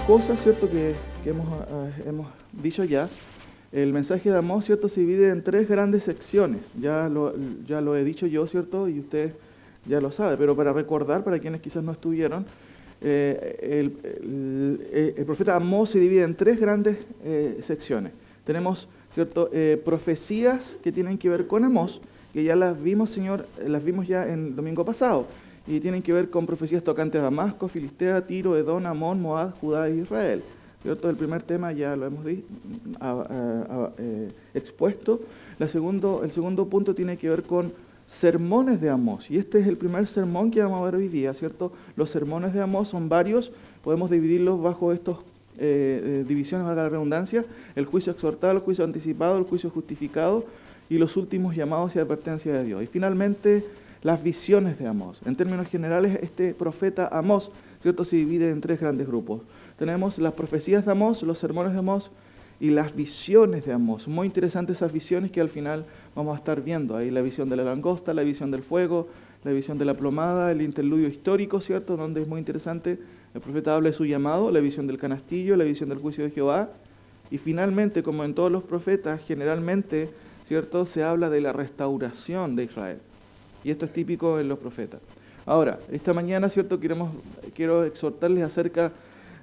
cosas, ¿cierto?, que hemos dicho ya. El mensaje de Amós, ¿cierto?, se divide en 3 grandes secciones. Ya lo he dicho yo, ¿cierto?, y usted ya lo sabe, pero para recordar, para quienes quizás no estuvieron, el profeta Amós se divide en 3 grandes secciones. Tenemos, ¿cierto?, profecías que tienen que ver con Amós, que ya las vimos, las vimos ya el domingo pasado, y tienen que ver con profecías tocantes a Damasco, Filistea, Tiro, Edom, Amón, Moab, Judá e Israel. ¿Cierto? El primer tema ya lo hemos expuesto. El segundo punto tiene que ver con sermones de Amós, y este es el primer sermón que vamos a ver hoy día, ¿cierto? Los sermones de Amós son varios, podemos dividirlos bajo estos divisiones, valga la redundancia: el juicio exhortado, el juicio anticipado, el juicio justificado y los últimos llamados y advertencias de Dios. Y finalmente, las visiones de Amós. En términos generales, este profeta Amós, ¿cierto?, se divide en 3 grandes grupos. Tenemos las profecías de Amós, los sermones de Amós y las visiones de Amós. Muy interesantes esas visiones que al final vamos a estar viendo. Ahí la visión de la langosta, la visión del fuego, la visión de la plomada, el interludio histórico, ¿cierto?, donde es muy interesante. El profeta habla de su llamado, la visión del canastillo, la visión del juicio de Jehová. Y finalmente, como en todos los profetas, generalmente, ¿cierto?, se habla de la restauración de Israel. Y esto es típico en los profetas. Ahora, esta mañana, ¿cierto?, quiero exhortarles acerca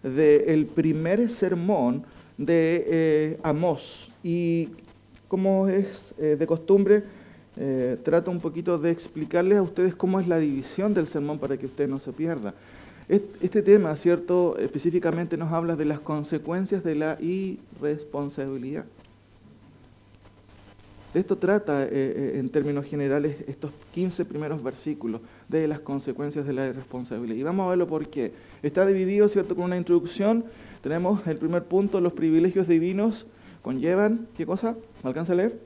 del primer sermón de Amós. Y como es de costumbre, trato un poquito de explicarles a ustedes cómo es la división del sermón para que usted no se pierda. Este tema, ¿cierto?, específicamente nos habla de las consecuencias de la irresponsabilidad. De esto trata, en términos generales, estos 15 primeros versículos, de las consecuencias de la irresponsabilidad. Y vamos a verlo por qué. Está dividido, ¿cierto?, con una introducción. Tenemos el primer punto: los privilegios divinos conllevan, ¿qué cosa? ¿Me alcanza a leer?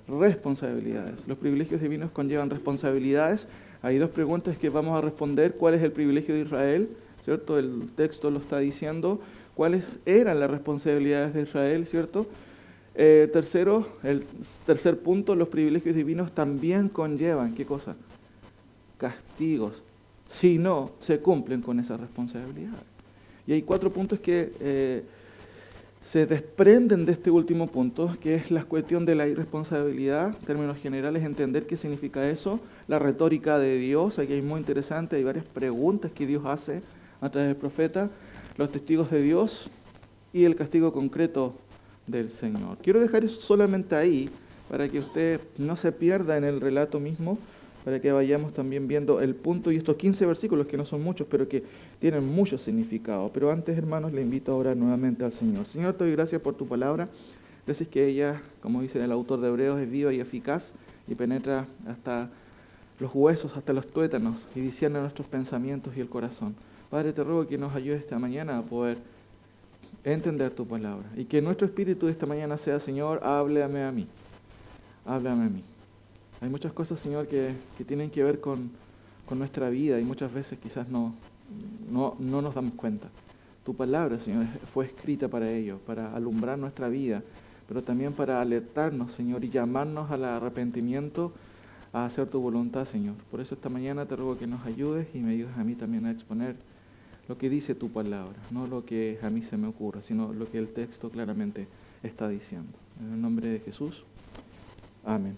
Responsabilidades. Los privilegios divinos conllevan responsabilidades. Hay 2 preguntas que vamos a responder. ¿Cuál es el privilegio de Israel? ¿Cierto? El texto lo está diciendo. ¿Cuáles eran las responsabilidades de Israel? ¿Cierto? El tercer punto: los privilegios divinos también conllevan, ¿qué cosa? Castigos, si no se cumplen con esas responsabilidades. Y hay 4 puntos que se desprenden de este último punto, que es la cuestión de la irresponsabilidad. En términos generales, entender qué significa eso, la retórica de Dios. Aquí hay muy interesante, hay varias preguntas que Dios hace a través del profeta, los testigos de Dios y el castigo concreto del Señor. Quiero dejar eso solamente ahí para que usted no se pierda en el relato mismo, para que vayamos también viendo el punto y estos 15 versículos, que no son muchos, pero que tienen mucho significado. Pero antes, hermanos, le invito a orar nuevamente al Señor. Señor, te doy gracias por tu palabra. Gracias que ella, como dice el autor de Hebreos, es viva y eficaz y penetra hasta los huesos, hasta los tuétanos, y discierne nuestros pensamientos y el corazón. Padre, te ruego que nos ayudes esta mañana a poder entender tu palabra, y que nuestro espíritu de esta mañana sea: Señor, háblame a mí. Háblame a mí. Hay muchas cosas, Señor, que tienen que ver con nuestra vida, y muchas veces quizás no nos damos cuenta. Tu palabra, Señor, fue escrita para ello, para alumbrar nuestra vida, pero también para alertarnos, Señor, y llamarnos al arrepentimiento, a hacer tu voluntad, Señor. Por eso esta mañana te ruego que nos ayudes y me ayudes a mí también a exponer lo que dice tu palabra, no lo que a mí se me ocurra, sino lo que el texto claramente está diciendo. En el nombre de Jesús. Amén.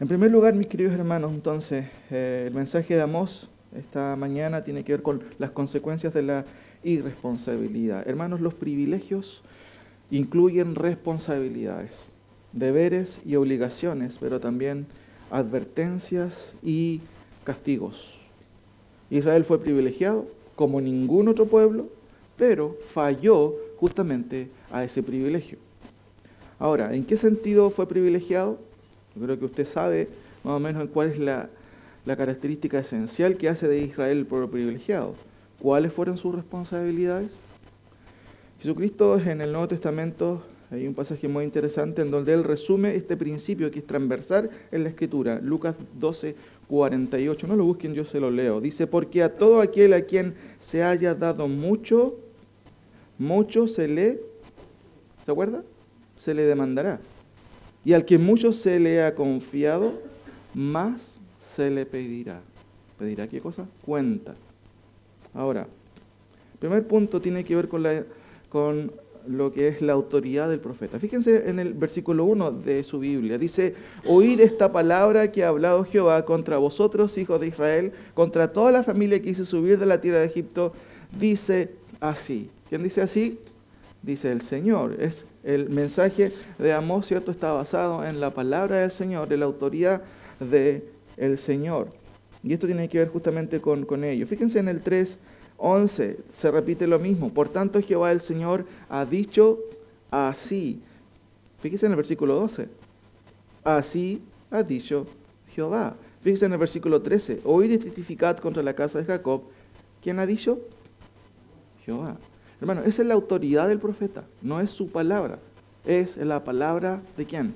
En primer lugar, mis queridos hermanos, entonces, el mensaje de Amós esta mañana tiene que ver con las consecuencias de la irresponsabilidad. Hermanos, los privilegios incluyen responsabilidades, deberes y obligaciones, pero también advertencias y castigos. Israel fue privilegiado como ningún otro pueblo, pero falló justamente a ese privilegio. Ahora, ¿en qué sentido fue privilegiado? Yo creo que usted sabe más o menos cuál es la característica esencial que hace de Israel el pueblo privilegiado. ¿Cuáles fueron sus responsabilidades? Jesucristo, en el Nuevo Testamento, hay un pasaje muy interesante en donde Él resume este principio que es transversal en la Escritura. Lucas 12:48. No lo busquen, yo se lo leo. Dice: porque a todo aquel a quien se haya dado mucho, mucho se le... ¿Se acuerda? Se le demandará. Y al que mucho se le ha confiado, más se le pedirá. ¿Pedirá qué cosa? Cuenta. Ahora, Primer punto tiene que ver con lo que es la autoridad del profeta. Fíjense en el versículo 1 de su Biblia. Dice, oíd esta palabra que ha hablado Jehová contra vosotros, hijos de Israel, contra toda la familia que hice subir de la tierra de Egipto, dice así. ¿Quién dice así? Dice el Señor. Es el mensaje de Amós, ¿cierto? Está basado en la palabra del Señor, de la autoridad del Señor. Y esto tiene que ver justamente con ello. Fíjense en el 3:11, se repite lo mismo. Por tanto, Jehová el Señor ha dicho así. Fíjense en el versículo 12. Así ha dicho Jehová. Fíjense en el versículo 13. Oíd y testificad contra la casa de Jacob. ¿Quién ha dicho? Jehová. Hermano, esa es la autoridad del profeta. No es su palabra. Es la palabra ¿de quién?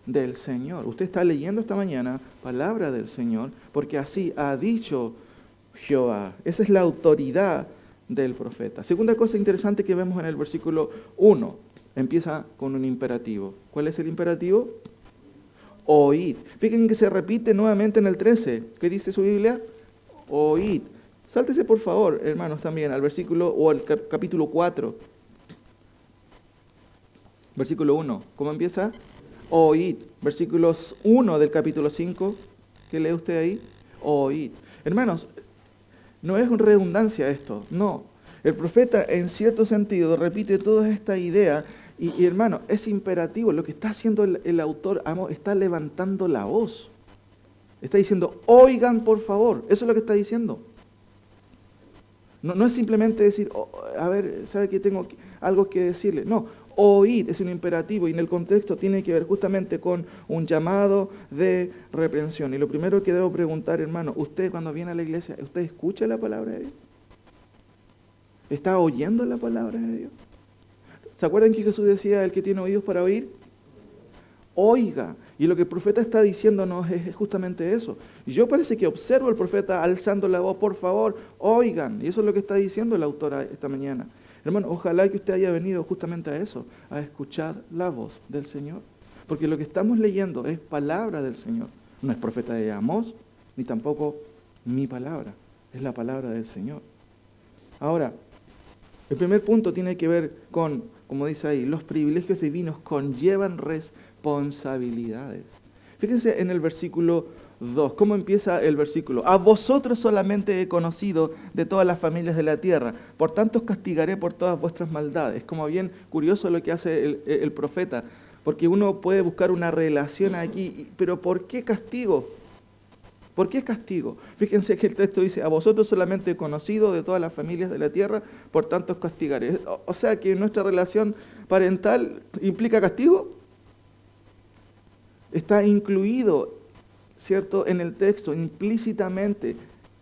Del Señor. Usted está leyendo esta mañana palabra del Señor porque así ha dicho Jehová. Esa es la autoridad del profeta. Segunda cosa interesante que vemos en el versículo 1. Empieza con un imperativo. ¿Cuál es el imperativo? Oíd. Fíjense que se repite nuevamente en el 13. ¿Qué dice su Biblia? Oíd. Sáltese por favor, hermanos, también al versículo o al capítulo 4. Versículo 1. ¿Cómo empieza? Oíd. Versículos 1 del capítulo 5. ¿Qué lee usted ahí? Oíd. Hermanos, no es redundancia esto, no. El profeta en cierto sentido repite toda esta idea y hermano, es imperativo. Lo que está haciendo el autor, está levantando la voz. Está diciendo, oigan por favor. Eso es lo que está diciendo. No es simplemente decir, a ver, ¿sabe que tengo algo que decirle? No, oíd es un imperativo y en el contexto tiene que ver justamente con un llamado de reprensión. Y lo primero que debo preguntar, hermano, usted cuando viene a la iglesia, ¿usted escucha la palabra de Dios? ¿Está oyendo la palabra de Dios? ¿Se acuerdan que Jesús decía, el que tiene oídos para oír? Oiga. Y lo que el profeta está diciéndonos es justamente eso. Y yo parece que observo al profeta alzando la voz, por favor, oigan. Y eso es lo que está diciendo la autora esta mañana. Hermano, ojalá que usted haya venido justamente a eso, a escuchar la voz del Señor. Porque lo que estamos leyendo es palabra del Señor. No es profeta de Amós, ni tampoco mi palabra. Es la palabra del Señor. Ahora, el primer punto tiene que ver con, como dice ahí, los privilegios divinos conllevan responsabilidades. Fíjense en el versículo 2, ¿cómo empieza el versículo? A vosotros solamente he conocido de todas las familias de la tierra, por tanto os castigaré por todas vuestras maldades. Como bien curioso lo que hace el profeta, porque uno puede buscar una relación aquí, pero ¿por qué castigo? ¿Por qué castigo? Fíjense que el texto dice, a vosotros solamente he conocido de todas las familias de la tierra, por tanto os castigaré. O sea que nuestra relación parental implica castigo. Está incluido, ¿cierto?, en el texto, implícitamente,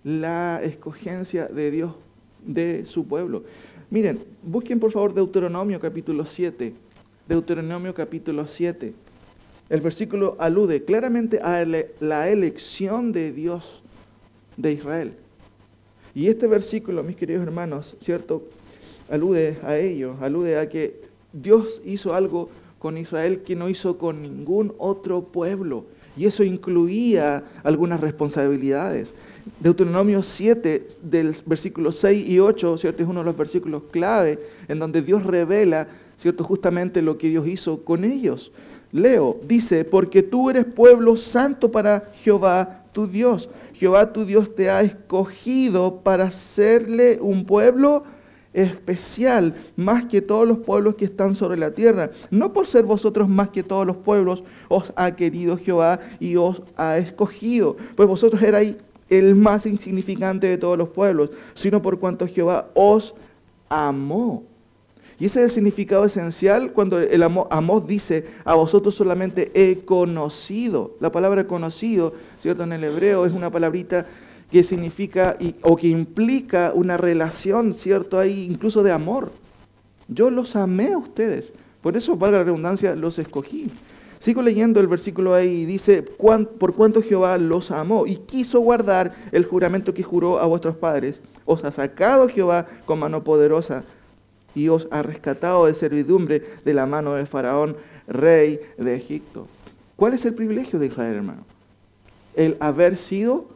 la escogencia de Dios de su pueblo. Miren, busquen por favor Deuteronomio capítulo 7. Deuteronomio capítulo 7. El versículo alude claramente a la elección de Dios de Israel. Y este versículo, mis queridos hermanos, ¿cierto?, alude a ello, alude a que Dios hizo algo con Israel que no hizo con ningún otro pueblo. Y eso incluía algunas responsabilidades. Deuteronomio 7, del versículo 6 y 8, ¿cierto?, es uno de los versículos clave en donde Dios revela, ¿cierto?, justamente lo que Dios hizo con ellos. Leo, dice, porque tú eres pueblo santo para Jehová tu Dios. Jehová tu Dios te ha escogido para serle un pueblo especial, más que todos los pueblos que están sobre la tierra. No por ser vosotros más que todos los pueblos, os ha querido Jehová y os ha escogido. Pues vosotros erais el más insignificante de todos los pueblos, sino por cuanto Jehová os amó. Y ese es el significado esencial cuando Amós dice, a vosotros solamente he conocido. La palabra conocido, ¿cierto?, en el hebreo es una palabrita que significa o que implica una relación, ¿cierto?, ahí incluso de amor. Yo los amé a ustedes, por eso, valga la redundancia, los escogí. Sigo leyendo el versículo ahí, dice, por cuanto Jehová los amó y quiso guardar el juramento que juró a vuestros padres, os ha sacado Jehová con mano poderosa y os ha rescatado de servidumbre de la mano de Faraón, rey de Egipto. ¿Cuál es el privilegio de Israel, hermano? El haber sido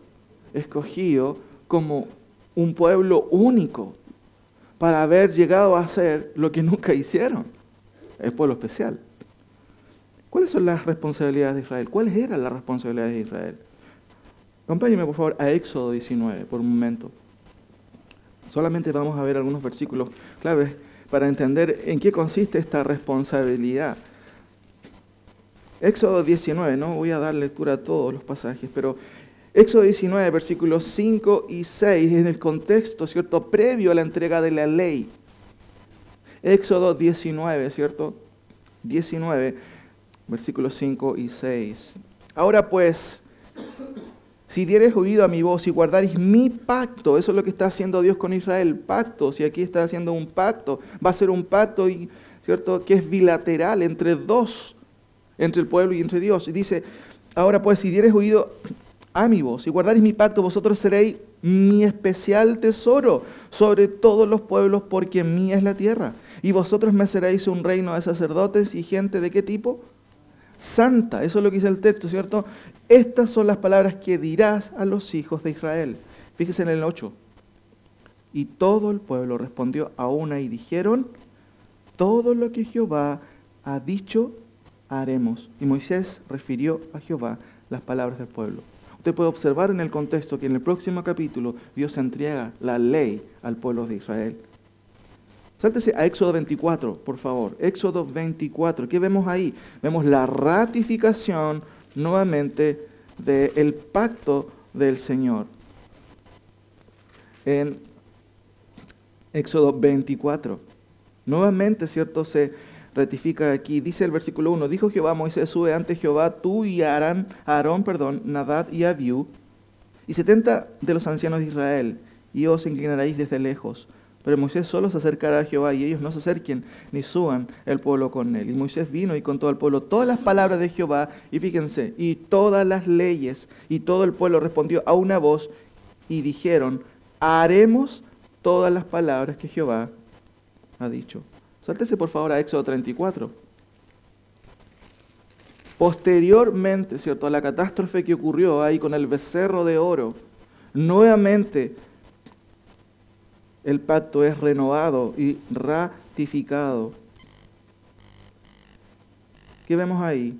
escogido como un pueblo único, para haber llegado a hacer lo que nunca hicieron, el pueblo especial. ¿Cuáles son las responsabilidades de Israel? ¿Cuáles eran las responsabilidades de Israel? Acompáñenme por favor a Éxodo 19 por un momento. Solamente vamos a ver algunos versículos claves para entender en qué consiste esta responsabilidad. Éxodo 19, no voy a dar lectura a todos los pasajes, pero Éxodo 19, versículos 5 y 6, en el contexto, ¿cierto?, previo a la entrega de la ley. Éxodo 19, ¿cierto? 19, versículos 5 y 6. Ahora pues, si diereis oído a mi voz y guardareis mi pacto, eso es lo que está haciendo Dios con Israel, pacto. Si aquí está haciendo un pacto, va a ser un pacto, ¿cierto?, que es bilateral entre dos, entre el pueblo y entre Dios. Y dice, ahora pues, si diereis oído a mi voz y guardareis mi pacto, vosotros seréis mi especial tesoro sobre todos los pueblos, porque mía es la tierra. Y vosotros me seréis un reino de sacerdotes y gente ¿de qué tipo? Santa. Eso es lo que dice el texto, ¿cierto? Estas son las palabras que dirás a los hijos de Israel. Fíjese en el 8. Y todo el pueblo respondió a una y dijeron, todo lo que Jehová ha dicho, haremos. Y Moisés refirió a Jehová las palabras del pueblo. Usted puede observar en el contexto que en el próximo capítulo Dios entrega la ley al pueblo de Israel. Sáltese a Éxodo 24, por favor. Éxodo 24. ¿Qué vemos ahí? Vemos la ratificación nuevamente del pacto del Señor. En Éxodo 24. Nuevamente, ¿cierto? Se ratifica aquí. Dice el versículo 1. Dijo Jehová a Moisés, sube ante Jehová tú y Aarón, Nadab y Abiú, y 70 de los ancianos de Israel, y os inclinaréis desde lejos. Pero Moisés solo se acercará a Jehová, y ellos no se acerquen, ni suban el pueblo con él. Y Moisés vino y contó al pueblo todas las palabras de Jehová, y fíjense, y todas las leyes, y todo el pueblo respondió a una voz, y dijeron, haremos todas las palabras que Jehová ha dicho. Sáltese por favor a Éxodo 34. Posteriormente, ¿cierto?, a la catástrofe que ocurrió ahí con el becerro de oro, nuevamente el pacto es renovado y ratificado. ¿Qué vemos ahí?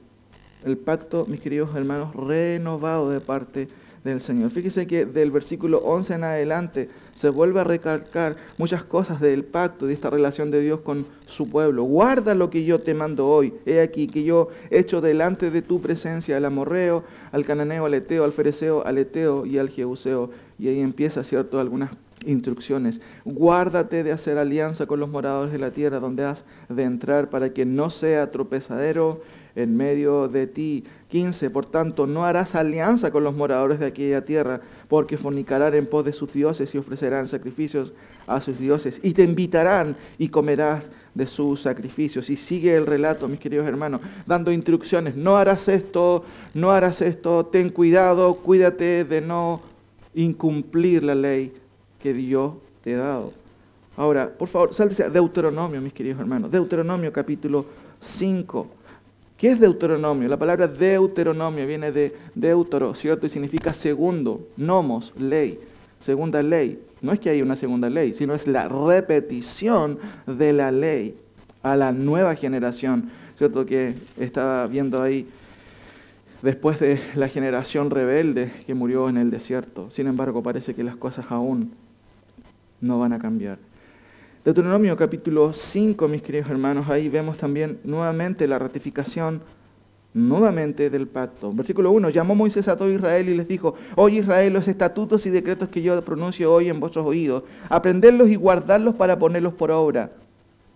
El pacto, mis queridos hermanos, renovado de parte del Señor. Fíjese que del versículo 11 en adelante se vuelve a recalcar muchas cosas del pacto, de esta relación de Dios con su pueblo. Guarda lo que yo te mando hoy. He aquí que yo echo delante de tu presencia al amorreo, al cananeo, al eteo, al fereceo, al eteo y al jebuseo. Y ahí empieza, ¿cierto?, algunas instrucciones. Guárdate de hacer alianza con los moradores de la tierra donde has de entrar, para que no sea tropezadero en medio de ti. 15. Por tanto, no harás alianza con los moradores de aquella tierra, porque fornicarán en pos de sus dioses y ofrecerán sacrificios a sus dioses, y te invitarán y comerás de sus sacrificios. Y sigue el relato, mis queridos hermanos, dando instrucciones. No harás esto, ten cuidado, cuídate de no incumplir la ley que Dios te ha dado. Ahora, por favor, sáltese a Deuteronomio, mis queridos hermanos. Deuteronomio capítulo 5. ¿Qué es Deuteronomio? La palabra Deuteronomio viene de deutero, ¿cierto? Y significa segundo, nomos, ley, segunda ley. No es que haya una segunda ley, sino es la repetición de la ley a la nueva generación, ¿cierto? Que estaba viendo ahí después de la generación rebelde que murió en el desierto. Sin embargo, parece que las cosas aún no van a cambiar. Deuteronomio capítulo 5, mis queridos hermanos, ahí vemos también nuevamente la ratificación nuevamente del pacto. Versículo 1, llamó Moisés a todo Israel y les dijo, oye Israel, los estatutos y decretos que yo pronuncio hoy en vuestros oídos, aprendedlos y guardarlos para ponerlos por obra.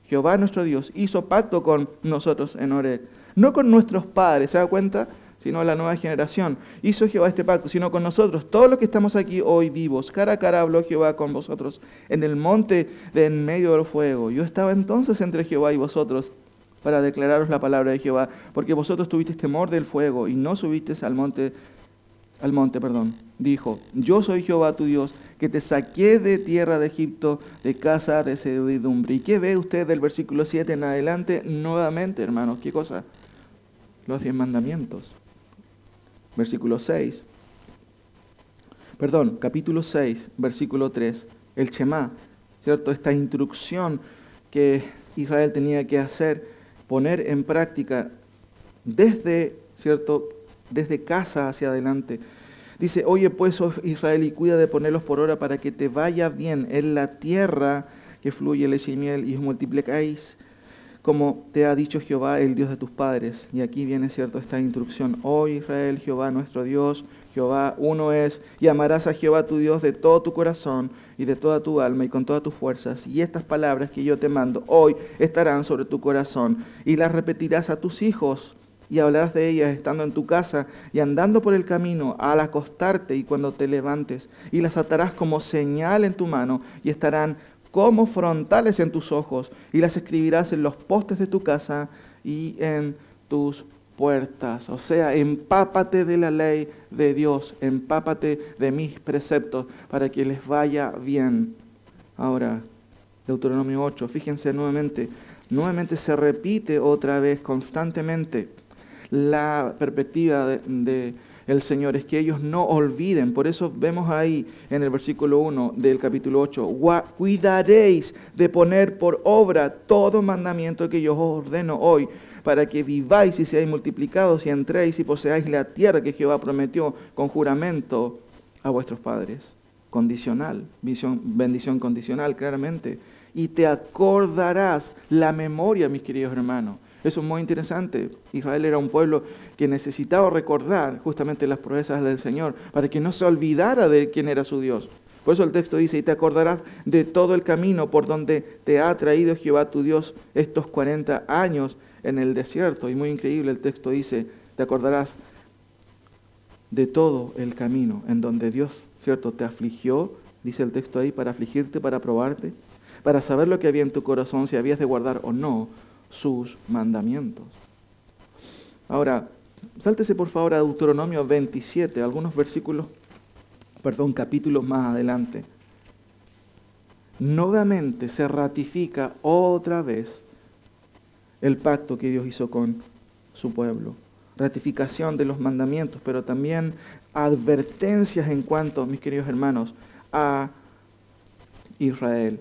Jehová nuestro Dios hizo pacto con nosotros en Horeb, no con nuestros padres, ¿se da cuenta?, sino la nueva generación. Hizo Jehová este pacto, sino con nosotros, todos los que estamos aquí hoy vivos. Cara a cara habló Jehová con vosotros en el monte de en medio del fuego. Yo estaba entonces entre Jehová y vosotros para declararos la palabra de Jehová, porque vosotros tuvisteis temor del fuego y no subisteis al monte. Dijo, yo soy Jehová tu Dios, que te saqué de tierra de Egipto, de casa de servidumbre. ¿Y qué ve usted del versículo 7 en adelante? Nuevamente, hermanos, ¿qué cosa? Los 10 mandamientos. Capítulo 6, versículo 3, el Shema, ¿cierto? Esta instrucción que Israel tenía que hacer, poner en práctica desde, ¿cierto?, desde casa hacia adelante. Dice, oye pues, oh Israel, y cuida de ponerlos por obra para que te vaya bien en la tierra que fluye leche y miel, y os multiplicáis, como te ha dicho Jehová, el Dios de tus padres. Y aquí viene, ¿cierto?, esta instrucción. Oh Israel, Jehová nuestro Dios, Jehová uno es, y amarás a Jehová tu Dios de todo tu corazón y de toda tu alma y con todas tus fuerzas. Y estas palabras que yo te mando hoy estarán sobre tu corazón, y las repetirás a tus hijos, y hablarás de ellas estando en tu casa y andando por el camino, al acostarte y cuando te levantes, y las atarás como señal en tu mano, y estarán como frontales en tus ojos, y las escribirás en los postes de tu casa y en tus puertas. O sea, empápate de la ley de Dios, empápate de mis preceptos para que les vaya bien. Ahora, Deuteronomio 8, fíjense nuevamente se repite otra vez constantemente la perspectiva de el Señor, es que ellos no olviden. Por eso vemos ahí en el versículo 1 del capítulo 8, cuidaréis de poner por obra todo mandamiento que yo os ordeno hoy, para que viváis y seáis multiplicados y entréis y poseáis la tierra que Jehová prometió con juramento a vuestros padres. Condicional, bendición condicional, claramente. Y te acordarás la memoria, mis queridos hermanos. Eso es muy interesante. Israel era un pueblo que necesitaba recordar justamente las proezas del Señor para que no se olvidara de quién era su Dios. Por eso el texto dice, y te acordarás de todo el camino por donde te ha traído Jehová tu Dios estos 40 años en el desierto. Y muy increíble, el texto dice, te acordarás de todo el camino en donde Dios, ¿cierto?, te afligió, dice el texto ahí, para afligirte, para probarte, para saber lo que había en tu corazón, si habías de guardar o no sus mandamientos. Ahora, sáltese por favor a Deuteronomio 27, algunos capítulos más adelante. Nuevamente se ratifica otra vez el pacto que Dios hizo con su pueblo. Ratificación de los mandamientos, pero también advertencias en cuanto, mis queridos hermanos, a Israel.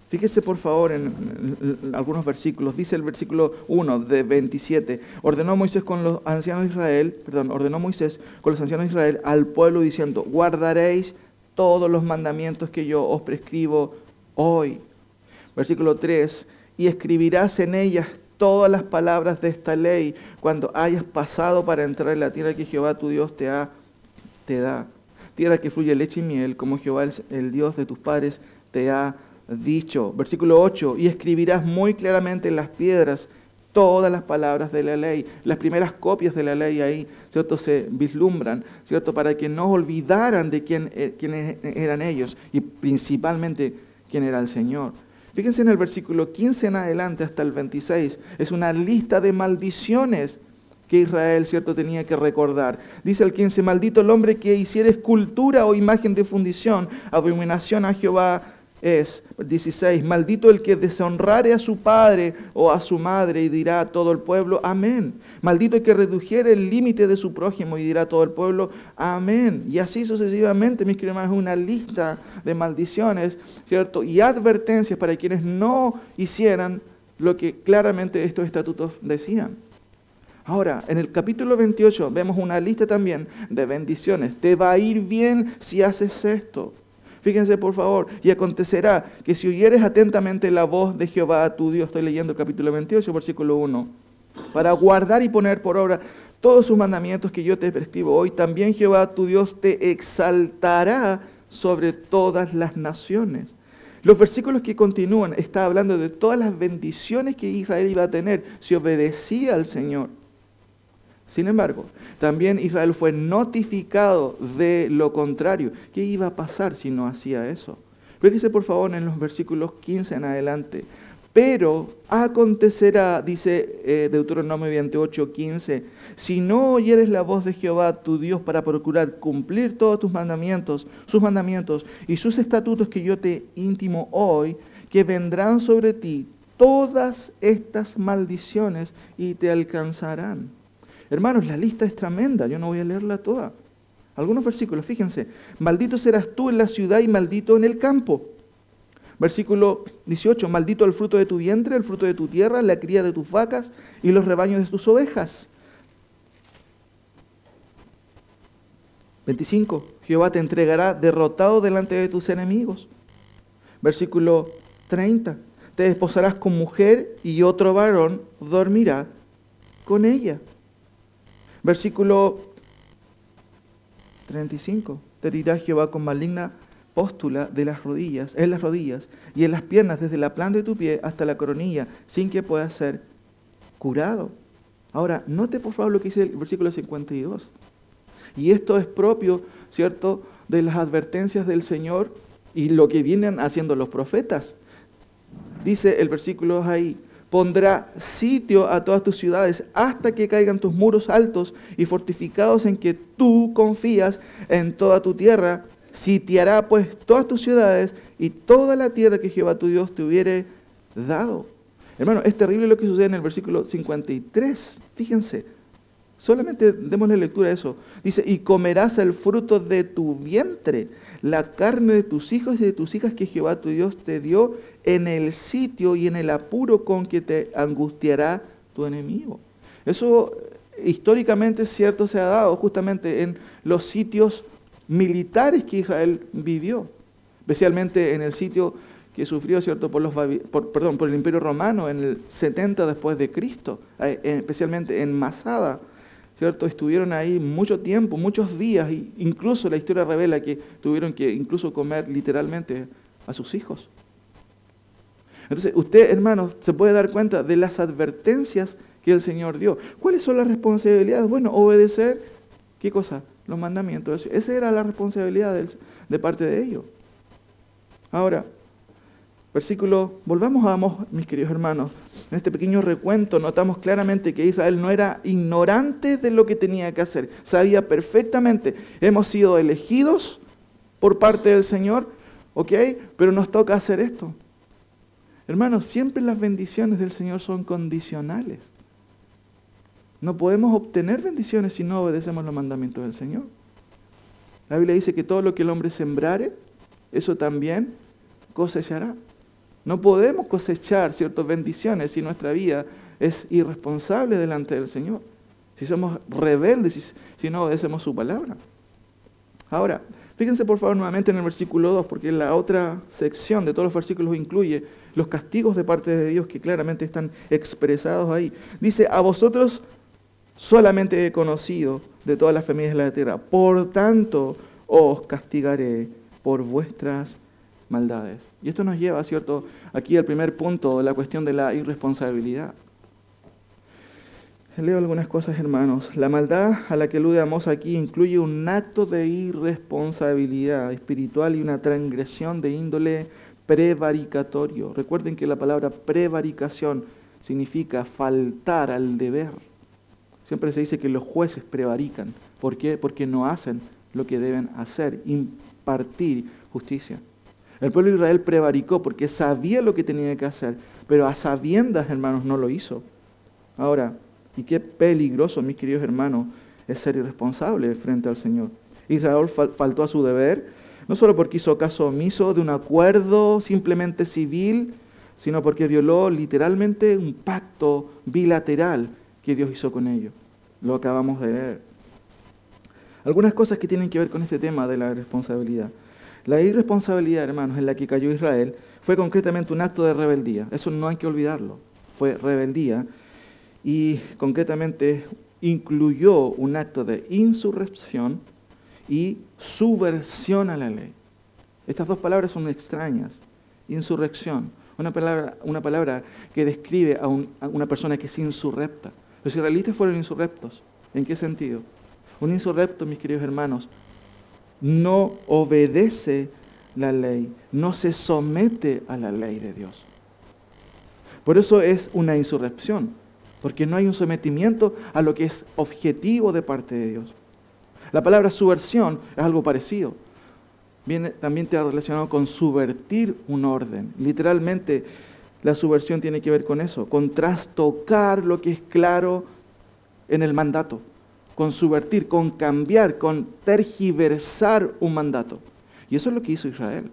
Fíjese por favor en algunos versículos. Dice el versículo 1 de 27. Ordenó Moisés con los ancianos de Israel al pueblo diciendo, guardaréis todos los mandamientos que yo os prescribo hoy. Versículo 3. Y escribirás en ellas todas las palabras de esta ley cuando hayas pasado para entrar en la tierra que Jehová tu Dios te da. Tierra que fluye leche y miel, como Jehová el Dios de tus padres te ha dicho. Versículo 8, y escribirás muy claramente en las piedras todas las palabras de la ley. Las primeras copias de la ley ahí, ¿cierto?, se vislumbran, ¿cierto?, para que no olvidaran de quiénes eran ellos y principalmente quién era el Señor. Fíjense en el versículo 15 en adelante hasta el 26, es una lista de maldiciones que Israel, ¿cierto?, tenía que recordar. Dice el 15, maldito el hombre que hiciere escultura o imagen de fundición, abominación a Jehová es. 16, maldito el que deshonrare a su padre o a su madre, y dirá a todo el pueblo, amén. Maldito el que redujere el límite de su prójimo, y dirá a todo el pueblo, amén. Y así sucesivamente, mis queridos hermanos, una lista de maldiciones, ¿cierto?, y advertencias para quienes no hicieran lo que claramente estos estatutos decían. Ahora, en el capítulo 28 vemos una lista también de bendiciones. Te va a ir bien si haces esto. Fíjense por favor, y acontecerá que si oyeres atentamente la voz de Jehová tu Dios, estoy leyendo el capítulo 28, versículo 1, para guardar y poner por obra todos sus mandamientos que yo te prescribo hoy, también Jehová tu Dios te exaltará sobre todas las naciones. Los versículos que continúan está hablando de todas las bendiciones que Israel iba a tener si obedecía al Señor. Sin embargo, también Israel fue notificado de lo contrario. ¿Qué iba a pasar si no hacía eso? Fíjese por favor en los versículos 15 en adelante. Pero acontecerá, dice Deuteronomio 28, 15, si no oyeres la voz de Jehová tu Dios para procurar cumplir todos tus mandamientos, sus mandamientos y sus estatutos que yo te intimo hoy, que vendrán sobre ti todas estas maldiciones y te alcanzarán. Hermanos, la lista es tremenda, yo no voy a leerla toda. Algunos versículos, fíjense. Maldito serás tú en la ciudad y maldito en el campo. Versículo 18, maldito el fruto de tu vientre, el fruto de tu tierra, la cría de tus vacas y los rebaños de tus ovejas. 25, Jehová te entregará derrotado delante de tus enemigos. Versículo 30, te desposarás con mujer y otro varón dormirá con ella. Versículo 35, te herirá Jehová con maligna póstula en las rodillas y en las piernas desde la planta de tu pie hasta la coronilla, sin que pueda ser curado. Ahora, note por favor lo que dice el versículo 52. Y esto es propio, ¿cierto?, de las advertencias del Señor y lo que vienen haciendo los profetas. Dice el versículo ahí, pondrá sitio a todas tus ciudades hasta que caigan tus muros altos y fortificados en que tú confías en toda tu tierra. Sitiará pues todas tus ciudades y toda la tierra que Jehová tu Dios te hubiere dado. Hermano, es terrible lo que sucede en el versículo 53. Fíjense, solamente démosle lectura a eso. Dice, y comerás el fruto de tu vientre, la carne de tus hijos y de tus hijas que Jehová tu Dios te dio en el sitio y en el apuro con que te angustiará tu enemigo. Eso históricamente es cierto, se ha dado justamente en los sitios militares que Israel vivió, especialmente en el sitio que sufrió, ¿cierto?, por el Imperio Romano en el 70 después de Cristo, especialmente en Masada, ¿cierto? Estuvieron ahí mucho tiempo, muchos días, e incluso la historia revela que tuvieron que incluso comer literalmente a sus hijos. Entonces, usted, hermanos, se puede dar cuenta de las advertencias que el Señor dio. ¿Cuáles son las responsabilidades? Bueno, obedecer, ¿qué cosa? Los mandamientos. Esa era la responsabilidad de parte de ellos. Ahora, volvamos a Amós, mis queridos hermanos. En este pequeño recuento notamos claramente que Israel no era ignorante de lo que tenía que hacer. Sabía perfectamente, hemos sido elegidos por parte del Señor, ¿ok? Pero nos toca hacer esto. Hermanos, siempre las bendiciones del Señor son condicionales. No podemos obtener bendiciones si no obedecemos los mandamientos del Señor. La Biblia dice que todo lo que el hombre sembrare, eso también cosechará. No podemos cosechar ciertas bendiciones si nuestra vida es irresponsable delante del Señor. Si somos rebeldes, si no obedecemos su palabra. Ahora, fíjense por favor nuevamente en el versículo 2, porque la otra sección de todos los versículos incluye los castigos de parte de Dios que claramente están expresados ahí. Dice, a vosotros solamente he conocido de todas las familias de la tierra, por tanto os castigaré por vuestras maldades. Y esto nos lleva, ¿cierto?, aquí al primer punto, la cuestión de la irresponsabilidad. Leo algunas cosas, hermanos. La maldad a la que alude Amós aquí incluye un acto de irresponsabilidad espiritual y una transgresión de índole prevaricatorio. Recuerden que la palabra prevaricación significa faltar al deber. Siempre se dice que los jueces prevarican. ¿Por qué? Porque no hacen lo que deben hacer, impartir justicia. El pueblo de Israel prevaricó porque sabía lo que tenía que hacer, pero a sabiendas, hermanos, no lo hizo. Ahora, y qué peligroso, mis queridos hermanos, es ser irresponsable frente al Señor. Israel faltó a su deber, no solo porque hizo caso omiso de un acuerdo simplemente civil, sino porque violó literalmente un pacto bilateral que Dios hizo con ellos. Lo acabamos de leer. Algunas cosas que tienen que ver con este tema de la responsabilidad. La irresponsabilidad, hermanos, en la que cayó Israel fue concretamente un acto de rebeldía. Eso no hay que olvidarlo. Fue rebeldía y concretamente incluyó un acto de insurrección y subversión a la ley. Estas dos palabras son extrañas. Insurrección, una palabra que describe a una persona que es insurrecta. Los israelitas fueron insurrectos. ¿En qué sentido? Un insurrecto, mis queridos hermanos, no obedece la ley, no se somete a la ley de Dios. Por eso es una insurrección, porque no hay un sometimiento a lo que es objetivo de parte de Dios. La palabra subversión es algo parecido. También te ha relacionado con subvertir un orden. Literalmente, la subversión tiene que ver con eso, con trastocar lo que es claro en el mandato, con subvertir, con cambiar, con tergiversar un mandato. Y eso es lo que hizo Israel.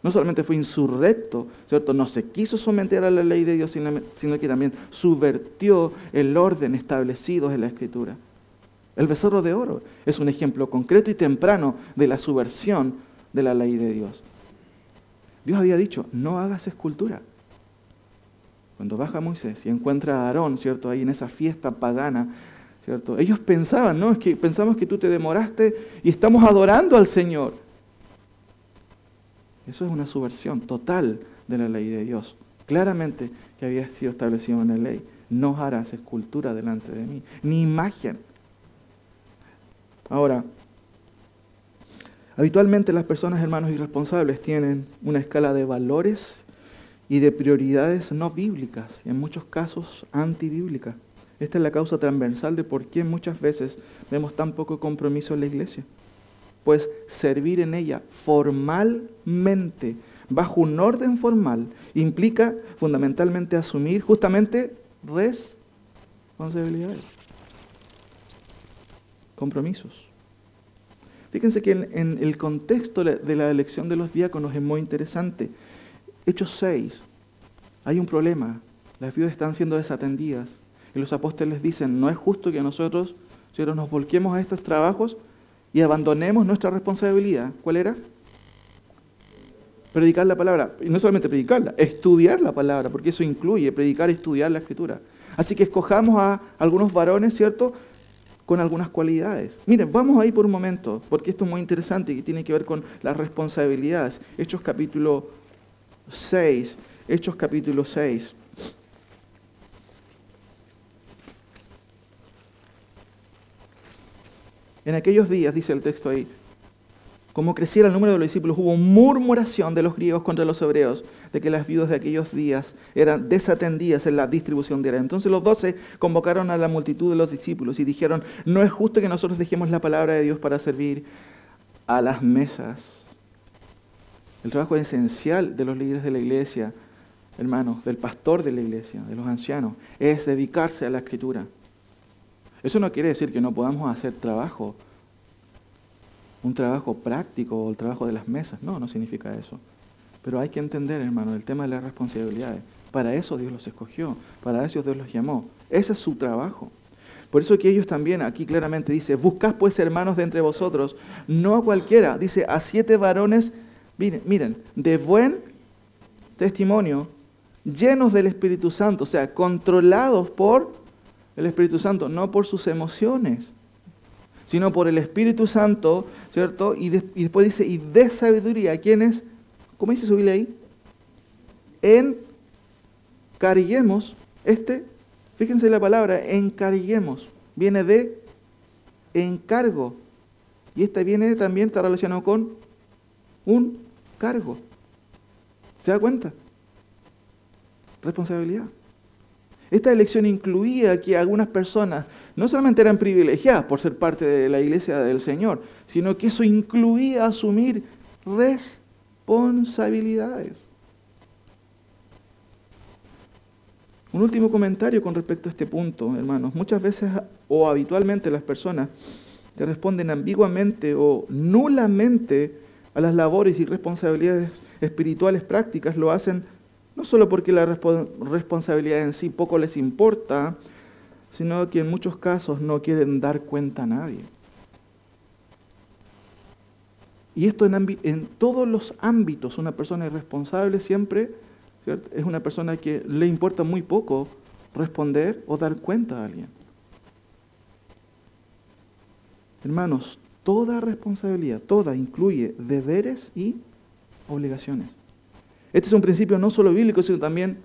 No solamente fue insurrecto, ¿cierto? No se quiso someter a la ley de Dios, sino que también subvertió el orden establecido en la Escritura. El becerro de oro es un ejemplo concreto y temprano de la subversión de la ley de Dios. Dios había dicho, no hagas escultura. Cuando baja Moisés y encuentra a Aarón, ¿cierto? Ahí en esa fiesta pagana, ¿cierto? Ellos pensaban, no, es que pensamos que tú te demoraste y estamos adorando al Señor. Eso es una subversión total de la ley de Dios. Claramente que había sido establecido en la ley. No harás escultura delante de mí, ni imagen. Ahora, habitualmente las personas, hermanos, irresponsables tienen una escala de valores y de prioridades no bíblicas, y en muchos casos antibíblicas. Esta es la causa transversal de por qué muchas veces vemos tan poco compromiso en la iglesia. Pues servir en ella formalmente, bajo un orden formal, implica fundamentalmente asumir justamente responsabilidades, compromisos. Fíjense que en el contexto de la elección de los diáconos es muy interesante. Hechos 6, hay un problema. Las viudas están siendo desatendidas. Y los apóstoles dicen, no es justo que nosotros nos volquemos a estos trabajos y abandonemos nuestra responsabilidad. ¿Cuál era? Predicar la palabra. Y no solamente predicarla, estudiar la palabra, porque eso incluye predicar y estudiar la Escritura. Así que escojamos a algunos varones, ¿cierto?, con algunas cualidades. Miren, vamos ahí por un momento, porque esto es muy interesante y tiene que ver con las responsabilidades. Hechos capítulo 6. Hechos capítulo 6. En aquellos días, dice el texto ahí, como creciera el número de los discípulos, hubo murmuración de los griegos contra los hebreos, de que las viudas de aquellos días eran desatendidas en la distribución diaria. Entonces los 12 convocaron a la multitud de los discípulos y dijeron, no es justo que nosotros dejemos la palabra de Dios para servir a las mesas. El trabajo esencial de los líderes de la iglesia, hermanos, del pastor de la iglesia, de los ancianos, es dedicarse a la Escritura. Eso no quiere decir que no podamos hacer trabajo, un trabajo práctico o el trabajo de las mesas. No, no significa eso. Pero hay que entender, hermano, el tema de las responsabilidades. Para eso Dios los escogió, para eso Dios los llamó. Ese es su trabajo. Por eso que ellos también, aquí claramente dice, buscad pues hermanos de entre vosotros, no a cualquiera, dice, a 7 varones, miren, de buen testimonio, llenos del Espíritu Santo, o sea, controlados por el Espíritu Santo, no por sus emociones, sino por el Espíritu Santo, ¿cierto? Y después dice, y de sabiduría, ¿quién es? ¿Cómo dice su Biblia ahí? Encarguemos, fíjense la palabra, encarguemos, viene de encargo, y viene también, está relacionado con un cargo. ¿Se da cuenta? Responsabilidad. Esta elección incluía que algunas personas no solamente eran privilegiadas por ser parte de la iglesia del Señor, sino que eso incluía asumir responsabilidades. Un último comentario con respecto a este punto, hermanos. Muchas veces o habitualmente las personas que responden ambiguamente o nulamente a las labores y responsabilidades espirituales prácticas lo hacen no solo porque la responsabilidad en sí poco les importa, sino que en muchos casos no quieren dar cuenta a nadie. Y esto en todos los ámbitos, una persona irresponsable siempre, ¿cierto?, es una persona que le importa muy poco responder o dar cuenta a alguien. Hermanos, toda responsabilidad, toda incluye deberes y obligaciones. Este es un principio no solo bíblico, sino también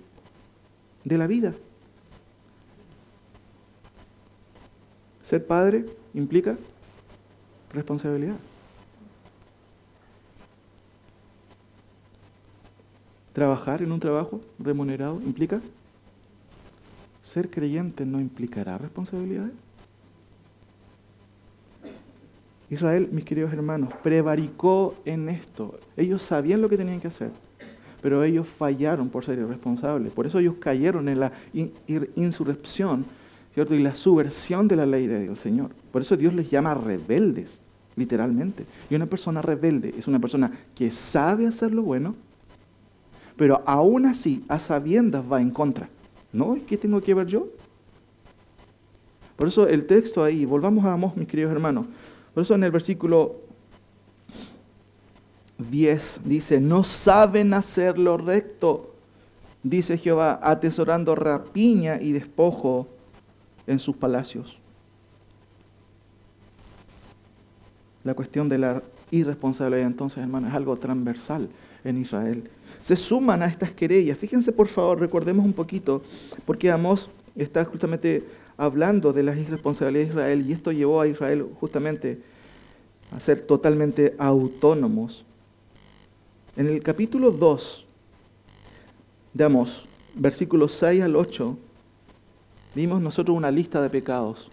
de la vida. Ser padre implica responsabilidad. Trabajar en un trabajo remunerado implica. Ser creyente no implicará responsabilidades. Israel, mis queridos hermanos, prevaricó en esto. Ellos sabían lo que tenían que hacer, pero ellos fallaron por ser irresponsables. Por eso ellos cayeron en la insurrección, ¿cierto?, y la subversión de la ley del Señor. Por eso Dios les llama rebeldes, literalmente. Y una persona rebelde es una persona que sabe hacer lo bueno, pero aún así, a sabiendas va en contra. ¿No? ¿Qué tengo que ver yo? Por eso el texto ahí, volvamos a Amós, mis queridos hermanos. Por eso en el versículo 10 dice, no saben hacer lo recto, dice Jehová, atesorando rapiña y despojo en sus palacios. La cuestión de la irresponsabilidad entonces, hermanos, es algo transversal en Israel. Se suman a estas querellas. Fíjense, por favor, recordemos un poquito, porque Amós está justamente hablando de las irresponsabilidades de Israel, y esto llevó a Israel justamente a ser totalmente autónomos. En el capítulo 2 de Amós, versículos 6 al 8, vimos nosotros una lista de pecados.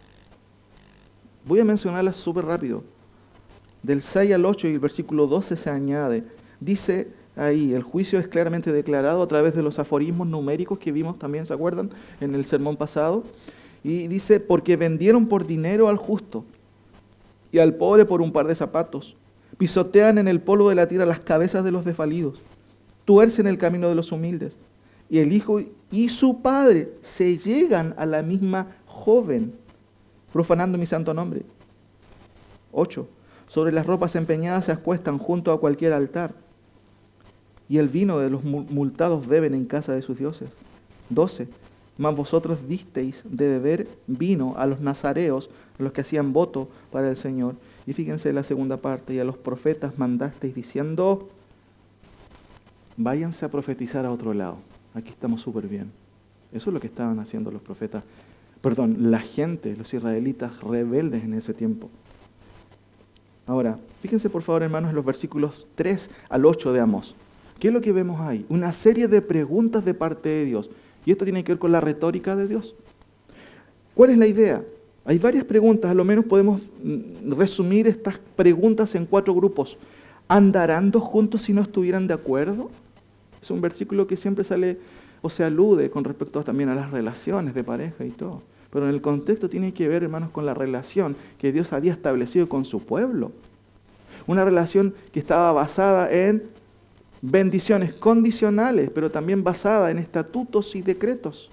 Voy a mencionarlas súper rápido. Del 6 al 8 y el versículo 12 se añade. Dice ahí, el juicio es claramente declarado a través de los aforismos numéricos que vimos también, ¿se acuerdan? En el sermón pasado. Y dice, porque vendieron por dinero al justo y al pobre por un par de zapatos. Pisotean en el polvo de la tierra las cabezas de los desvalidos. Tuercen el camino de los humildes. Y el hijo y su padre se llegan a la misma joven, profanando mi santo nombre. 8. Sobre las ropas empeñadas se acuestan junto a cualquier altar, y el vino de los multados beben en casa de sus dioses. 12. Mas vosotros disteis de beber vino a los nazareos, a los que hacían voto para el Señor. Y fíjense la segunda parte, y a los profetas mandasteis diciendo, váyanse a profetizar a otro lado. Aquí estamos súper bien. Eso es lo que estaban haciendo los profetas, la gente, los israelitas rebeldes en ese tiempo. Ahora, fíjense por favor, hermanos, en los versículos 3 al 8 de Amós. ¿Qué es lo que vemos ahí? Una serie de preguntas de parte de Dios. Y esto tiene que ver con la retórica de Dios. ¿Cuál es la idea? Hay varias preguntas, a lo menos podemos resumir estas preguntas en 4 grupos. ¿Andarán dos juntos si no estuvieran de acuerdo? Es un versículo que siempre sale o se alude con respecto también a las relaciones de pareja y todo. Pero en el contexto tiene que ver, hermanos, con la relación que Dios había establecido con su pueblo. Una relación que estaba basada en bendiciones condicionales, pero también basada en estatutos y decretos.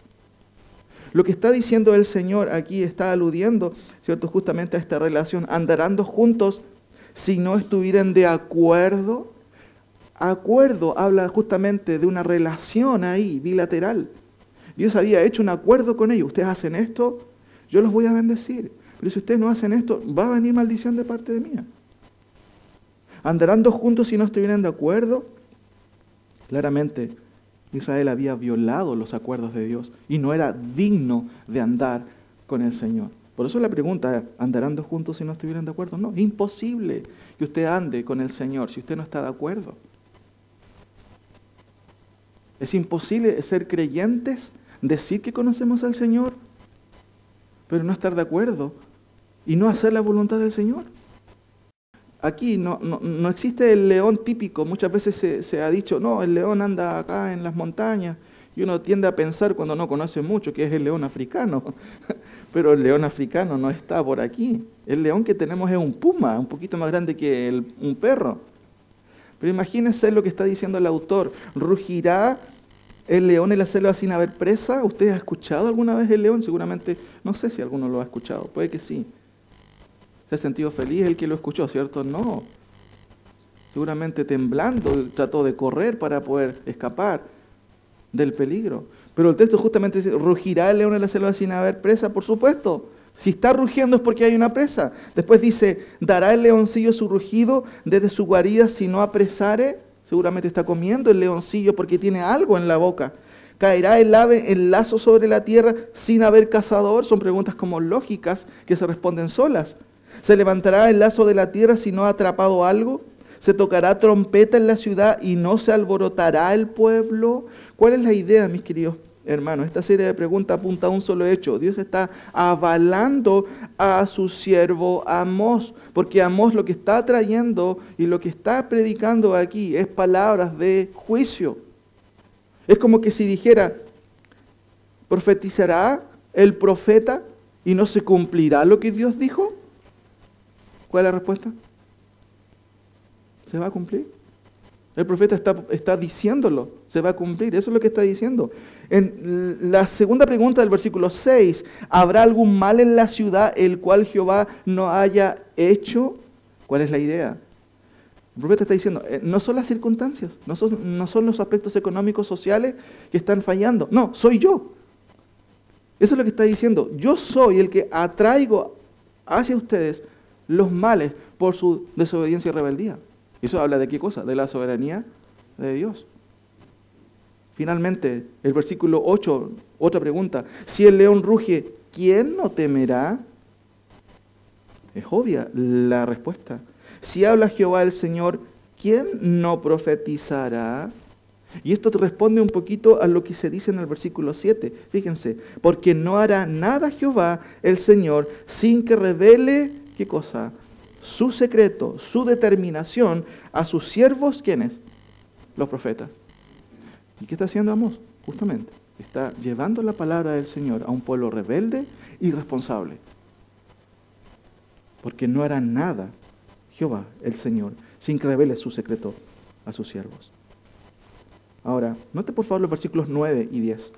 Lo que está diciendo el Señor aquí está aludiendo, ¿cierto?, justamente a esta relación. ¿Andarán dos juntos si no estuvieran de acuerdo? Acuerdo habla justamente de una relación ahí, bilateral. Dios había hecho un acuerdo con ellos. Ustedes hacen esto, yo los voy a bendecir. Pero si ustedes no hacen esto, va a venir maldición de parte de mía. ¿Andarán dos juntos si no estuvieran de acuerdo? Claramente, Israel había violado los acuerdos de Dios y no era digno de andar con el Señor. Por eso la pregunta, ¿andarán dos juntos si no estuvieran de acuerdo? No, es imposible que usted ande con el Señor si usted no está de acuerdo. Es imposible ser creyentes, decir que conocemos al Señor, pero no estar de acuerdo y no hacer la voluntad del Señor. Aquí no existe el león típico. Muchas veces se ha dicho, no, el león anda acá en las montañas. Y uno tiende a pensar cuando no conoce mucho que es el león africano. Pero el león africano no está por aquí. El león que tenemos es un puma, un poquito más grande que un perro. Pero imagínense lo que está diciendo el autor. ¿Rugirá el león en la selva sin haber presa? ¿Usted ha escuchado alguna vez el león? Seguramente, no sé si alguno lo ha escuchado. Puede que sí. ¿Se ha sentido feliz el que lo escuchó, cierto? No. Seguramente temblando, trató de correr para poder escapar del peligro. Pero el texto justamente dice, ¿rugirá el león en la selva sin haber presa? Por supuesto. Si está rugiendo es porque hay una presa. Después dice, ¿dará el leoncillo su rugido desde su guarida si no apresare? Seguramente está comiendo el leoncillo porque tiene algo en la boca. ¿Caerá el ave en lazo sobre la tierra sin haber cazador? Son preguntas como lógicas que se responden solas. ¿Se levantará el lazo de la tierra si no ha atrapado algo? ¿Se tocará trompeta en la ciudad y no se alborotará el pueblo? ¿Cuál es la idea, mis queridos hermanos? Esta serie de preguntas apunta a un solo hecho. Dios está avalando a su siervo Amós, porque Amós lo que está trayendo y lo que está predicando aquí es palabras de juicio. Es como que si dijera, ¿profetizará el profeta y no se cumplirá lo que Dios dijo? ¿Cuál es la respuesta? ¿Se va a cumplir? El profeta está diciéndolo, se va a cumplir, eso es lo que está diciendo. En la segunda pregunta del versículo 6, ¿habrá algún mal en la ciudad el cual Jehová no haya hecho? ¿Cuál es la idea? El profeta está diciendo, no son las circunstancias, no son los aspectos económicos, sociales que están fallando, no, soy yo. Eso es lo que está diciendo, yo soy el que atraigo hacia ustedes los males por su desobediencia y rebeldía. Eso habla de qué cosa? De la soberanía de Dios. Finalmente, el versículo 8, otra pregunta. Si el león ruge, ¿quién no temerá? Es obvia la respuesta. Si habla Jehová el Señor, ¿quién no profetizará? Y esto te responde un poquito a lo que se dice en el versículo 7. Fíjense, porque no hará nada Jehová el Señor sin que revele, ¿qué cosa? Su secreto, su determinación a sus siervos, ¿quiénes? Los profetas. ¿Y qué está haciendo Amós? Justamente, está llevando la palabra del Señor a un pueblo rebelde y irresponsable. Porque no hará nada Jehová, el Señor, sin que revele su secreto a sus siervos. Ahora, note por favor los versículos 9 y 10.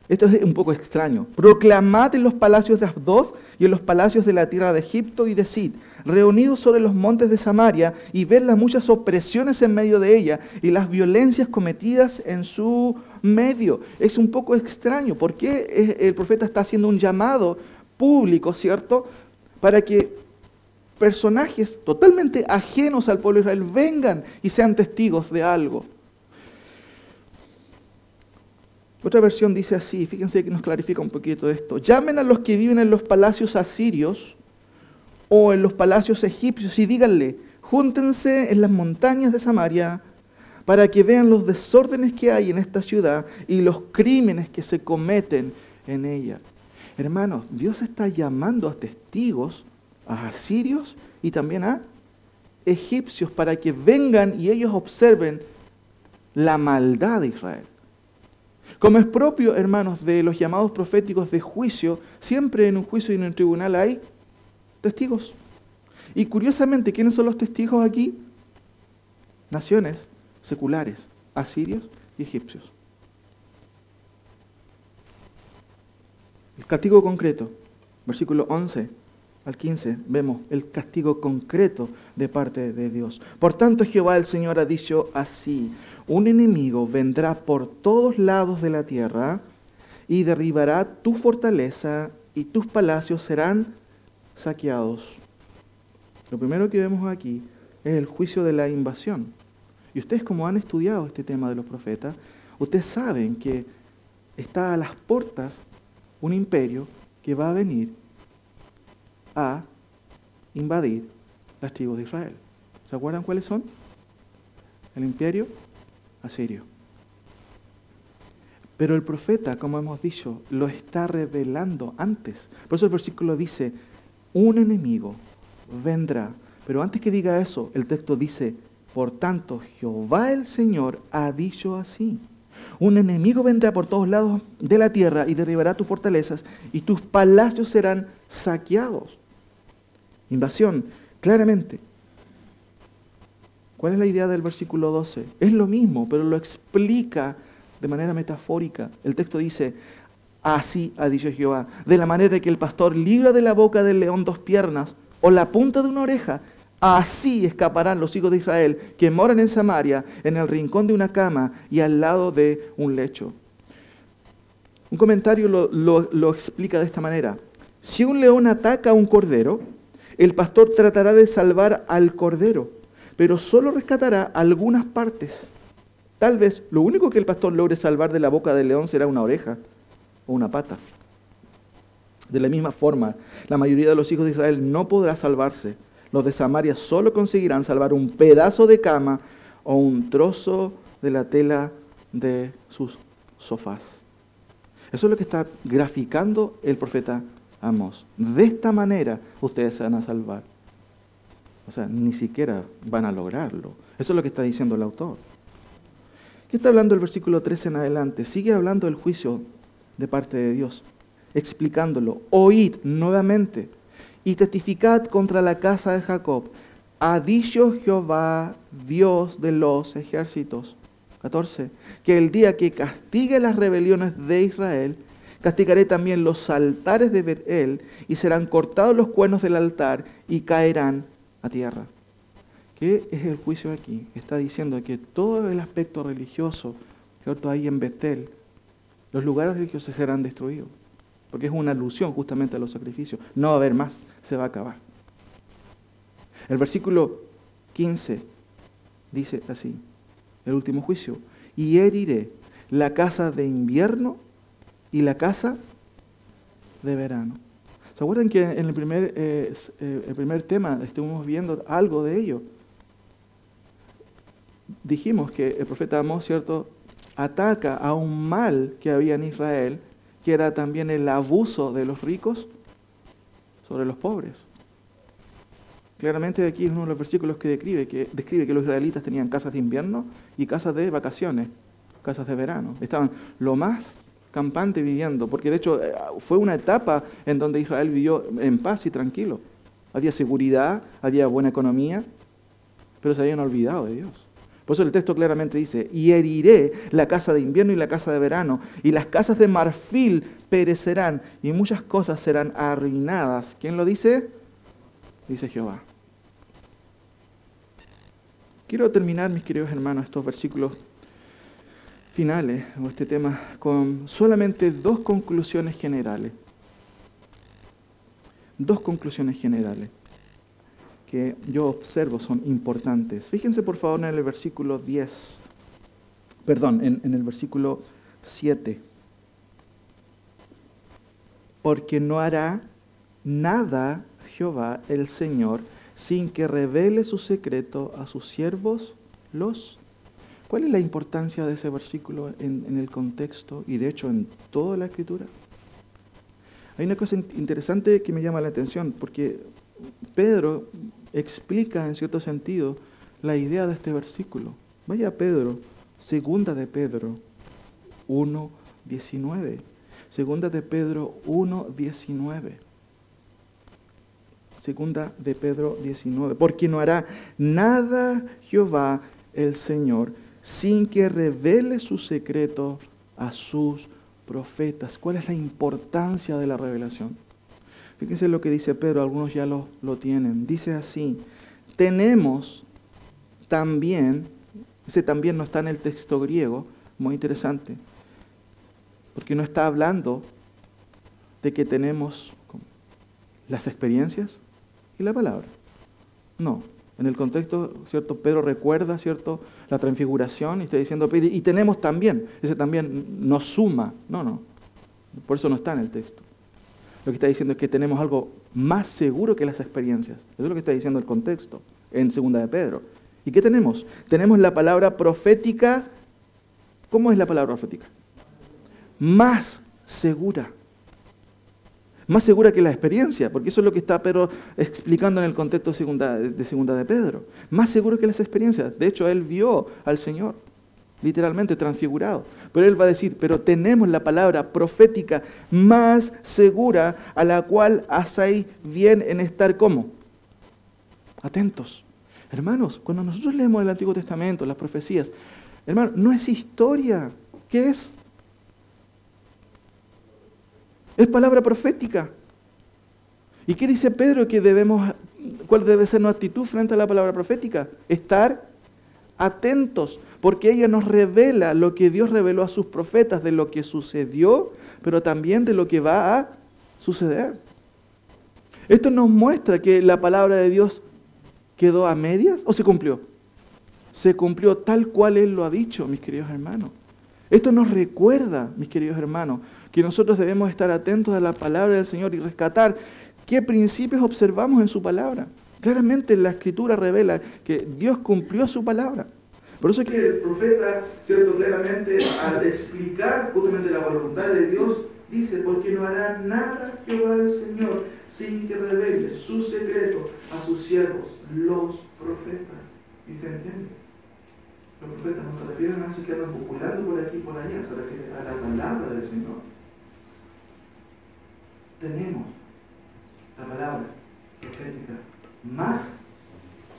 Esto es un poco extraño. Proclamad en los palacios de Asdod y en los palacios de la tierra de Egipto y de Sid, reunidos sobre los montes de Samaria, y ved las muchas opresiones en medio de ella y las violencias cometidas en su medio. Es un poco extraño. ¿Por qué el profeta está haciendo un llamado público, cierto? Para que personajes totalmente ajenos al pueblo de Israel vengan y sean testigos de algo. Otra versión dice así, fíjense que nos clarifica un poquito esto. Llamen a los que viven en los palacios asirios o en los palacios egipcios y díganle, júntense en las montañas de Samaria para que vean los desórdenes que hay en esta ciudad y los crímenes que se cometen en ella. Hermanos, Dios está llamando a testigos, a asirios y también a egipcios para que vengan y ellos observen la maldad de Israel. Como es propio, hermanos, de los llamados proféticos de juicio, siempre en un juicio y en un tribunal hay testigos. Y curiosamente, ¿quiénes son los testigos aquí? Naciones seculares, asirios y egipcios. El castigo concreto, versículo 11 al 15, vemos el castigo concreto de parte de Dios. Por tanto, Jehová el Señor ha dicho así: un enemigo vendrá por todos lados de la tierra y derribará tu fortaleza y tus palacios serán saqueados. Lo primero que vemos aquí es el juicio de la invasión. Y ustedes, como han estudiado este tema de los profetas, ustedes saben que está a las puertas un imperio que va a venir a invadir las tribus de Israel. ¿Se acuerdan cuáles son? El imperio asirio. Pero el profeta, como hemos dicho, lo está revelando antes. Por eso el versículo dice, un enemigo vendrá. Pero antes que diga eso, el texto dice, por tanto, Jehová el Señor ha dicho así: un enemigo vendrá por todos lados de la tierra y derribará tus fortalezas y tus palacios serán saqueados. Invasión, claramente. ¿Cuál es la idea del versículo 12? Es lo mismo, pero lo explica de manera metafórica. El texto dice, así ha dicho Jehová, de la manera que el pastor libra de la boca del león dos piernas o la punta de una oreja, así escaparán los hijos de Israel que moran en Samaria, en el rincón de una cama y al lado de un lecho. Un comentario lo explica de esta manera. Si un león ataca a un cordero, el pastor tratará de salvar al cordero, pero solo rescatará algunas partes. Tal vez lo único que el pastor logre salvar de la boca del león será una oreja o una pata. De la misma forma, la mayoría de los hijos de Israel no podrá salvarse. Los de Samaria solo conseguirán salvar un pedazo de cama o un trozo de la tela de sus sofás. Eso es lo que está graficando el profeta Amós. De esta manera ustedes se van a salvar. O sea, ni siquiera van a lograrlo. Eso es lo que está diciendo el autor. ¿Qué está hablando el versículo 13 en adelante? Sigue hablando del juicio de parte de Dios, explicándolo. Oíd nuevamente y testificad contra la casa de Jacob. ha dicho Jehová, Dios de los ejércitos. 14. Que el día que castigue las rebeliones de Israel, castigaré también los altares de Betel, y serán cortados los cuernos del altar y caerán a tierra. ¿Qué es el juicio aquí? Está diciendo que todo el aspecto religioso, ¿cierto? Ahí en Betel, los lugares religiosos serán destruidos, porque es una alusión justamente a los sacrificios. No va a haber más, se va a acabar. El versículo 15 dice así, el último juicio: y heriré la casa de invierno y la casa de verano. ¿Se acuerdan que en el primer tema estuvimos viendo algo de ello? Dijimos que el profeta Amós, ¿cierto?, ataca a un mal que había en Israel, que era también el abuso de los ricos sobre los pobres. Claramente aquí es uno de los versículos que describe que los israelitas tenían casas de invierno y casas de vacaciones, casas de verano. Estaban lo más campante viviendo, porque de hecho fue una etapa en donde Israel vivió en paz y tranquilo. Había seguridad, había buena economía, pero se habían olvidado de Dios. Por eso el texto claramente dice: y heriré la casa de invierno y la casa de verano, y las casas de marfil perecerán, y muchas cosas serán arruinadas. ¿Quién lo dice? Dice Jehová. Quiero terminar, mis queridos hermanos, estos versículos finales, o este tema, con solamente dos conclusiones generales. Dos conclusiones generales que yo observo son importantes. Fíjense por favor en el versículo 10, en el versículo 7. Porque no hará nada Jehová el Señor sin que revele su secreto a sus siervos los... ¿Cuál es la importancia de ese versículo en el contexto y de hecho en toda la Escritura? Hay una cosa interesante que me llama la atención, porque Pedro explica en cierto sentido la idea de este versículo. Vaya a Pedro, segunda de Pedro 1:19. Segunda de Pedro 1:19. Segunda de Pedro 19. Porque no hará nada Jehová el Señor sin que revele su secreto a sus profetas. ¿Cuál es la importancia de la revelación? Fíjense lo que dice Pedro, algunos ya lo tienen. Dice así: tenemos también, ese también no está en el texto griego, muy interesante, porque no está hablando de que tenemos las experiencias y la palabra. No, en el contexto, ¿cierto? Pedro recuerda, ¿cierto?, la transfiguración y está diciendo, y tenemos también, ese también nos suma. No, por eso no está en el texto. Lo que está diciendo es que tenemos algo más seguro que las experiencias. Eso es lo que está diciendo el contexto en segunda de Pedro. ¿Y qué tenemos? Tenemos la palabra profética. ¿Cómo es la palabra profética? Más segura. Más segura que la experiencia, porque eso es lo que está Pedro explicando en el contexto de segunda de Pedro. Más seguro que las experiencias. De hecho, él vio al Señor, literalmente transfigurado. Pero él va a decir, pero tenemos la palabra profética más segura, a la cual hacéis bien en estar ¿cómo? Atentos. Hermanos, cuando nosotros leemos el Antiguo Testamento, las profecías, hermano, no es historia. ¿Qué es? Es palabra profética. ¿Y qué dice Pedro que cuál debe ser nuestra actitud frente a la palabra profética? Estar atentos, porque ella nos revela lo que Dios reveló a sus profetas de lo que sucedió, pero también de lo que va a suceder. Esto nos muestra que la palabra de Dios quedó a medias o se cumplió. Se cumplió tal cual Él lo ha dicho, mis queridos hermanos. Esto nos recuerda, mis queridos hermanos, que nosotros debemos estar atentos a la palabra del Señor y rescatar qué principios observamos en su palabra. Claramente la Escritura revela que Dios cumplió su palabra. Por eso es que el profeta, ¿cierto?, claramente al explicar justamente la voluntad de Dios, dice, porque no hará nada Jehová el Señor sin que revele su secreto a sus siervos, los profetas. ¿Y usted entiende? Los profetas no se refieren a esos que andan populando por aquí y por allá, se refieren a la palabra del Señor. Tenemos la palabra profética más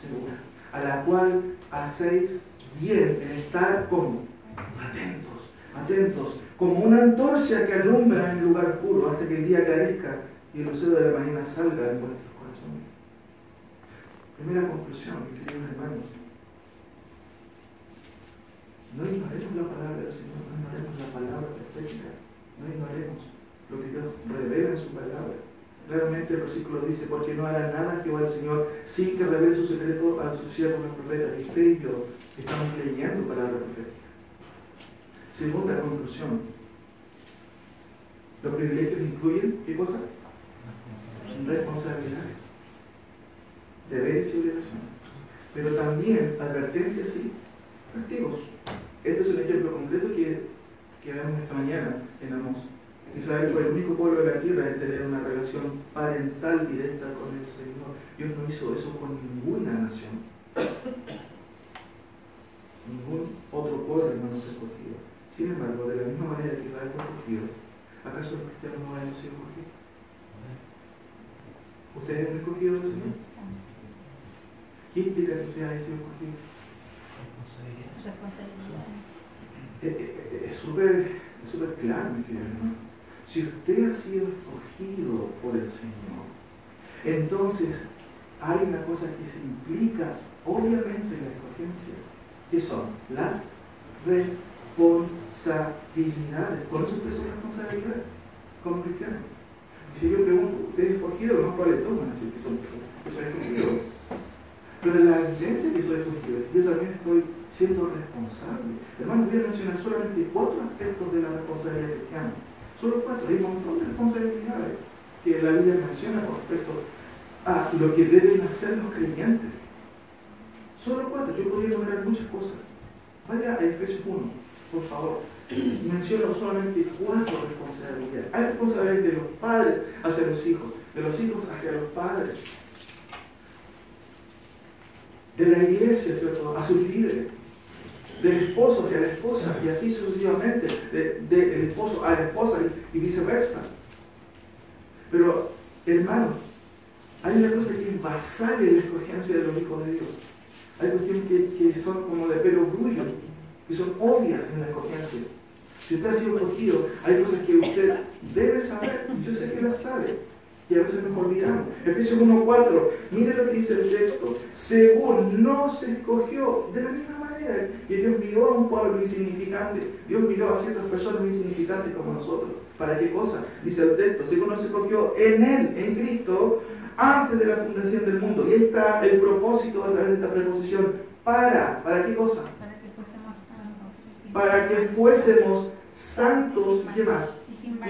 segura, a la cual hacéis bien en estar como atentos, atentos, como una antorcha que alumbra en el lugar oscuro hasta que el día carezca y el lucero de la mañana salga en vuestros corazones. Primera conclusión, mis queridos hermanos. No ignoremos la palabra del Señor, no ignoremos la palabra profética, no ignoremos lo que Dios revela en su palabra. Realmente el versículo dice, porque no hará nada Jehová el Señor sin que revele su secreto a sus siervos los profetas. Y usted y yo estamos leyendo palabra profética. Segunda conclusión. Los privilegios incluyen, ¿qué cosa? Responsabilidades, deberes y obligaciones. Pero también advertencias y castigos. Este es un ejemplo concreto que vemos esta mañana en Amós. Israel fue el único pueblo de la tierra en tener una relación parental directa con el Señor. Dios no hizo eso con ninguna nación. Ningún otro pueblo, hermanos, escogido. Sin embargo, de la misma manera que Israel fue escogido, ¿acaso los cristianos no hemos sido escogidos? ¿Ustedes han escogido al Señor? ¿Qué implica que ustedes hayan sido escogidos? Responsabilidad. Es súper claro, mi querido hermano. Si usted ha sido escogido por el Señor, entonces hay una cosa que se implica, obviamente, en la escogencia, que son las responsabilidades. ¿Conoce usted su responsabilidad como cristiano? Y si yo pregunto, ¿usted es escogido? No, ¿cuáles toman? Así que son escogidos. Pero la evidencia que soy escogido, yo también estoy siendo responsable. Hermanos, voy a mencionar solamente 4 aspectos de la responsabilidad cristiana. Solo 4, hay un montón de responsabilidades que la Biblia menciona con respecto a lo que deben hacer los creyentes. Solo 4, yo podría enumerar muchas cosas. Vaya a Efesios 1, por favor. Menciono solamente 4 responsabilidades. Hay responsabilidades de los padres hacia los hijos, de los hijos hacia los padres, de la iglesia, ¿cierto?, a sus líderes, del esposo hacia la esposa, y así sucesivamente, del esposo a la esposa y viceversa. Pero, hermanos, hay una cosa que es basal en la escogencia de los hijos de Dios. Hay cuestiones que son como de pelo brullo, que son obvias en la escogencia. Si usted ha sido escogido, hay cosas que usted debe saber, y yo sé que las sabe, y a veces nos olvidamos. Efesios 1:4, mire lo que dice el texto. Según no se escogió, de la misma manera que Dios miró a un pueblo insignificante, Dios miró a ciertas personas insignificantes como nosotros. ¿Para qué cosa? Dice el texto, según no se escogió en Él, en Cristo, antes de la fundación del mundo. Y ahí está el propósito a través de esta preposición. ¿Para qué cosa? Para que fuésemos santos. Para que fuésemos santos, ¿qué más?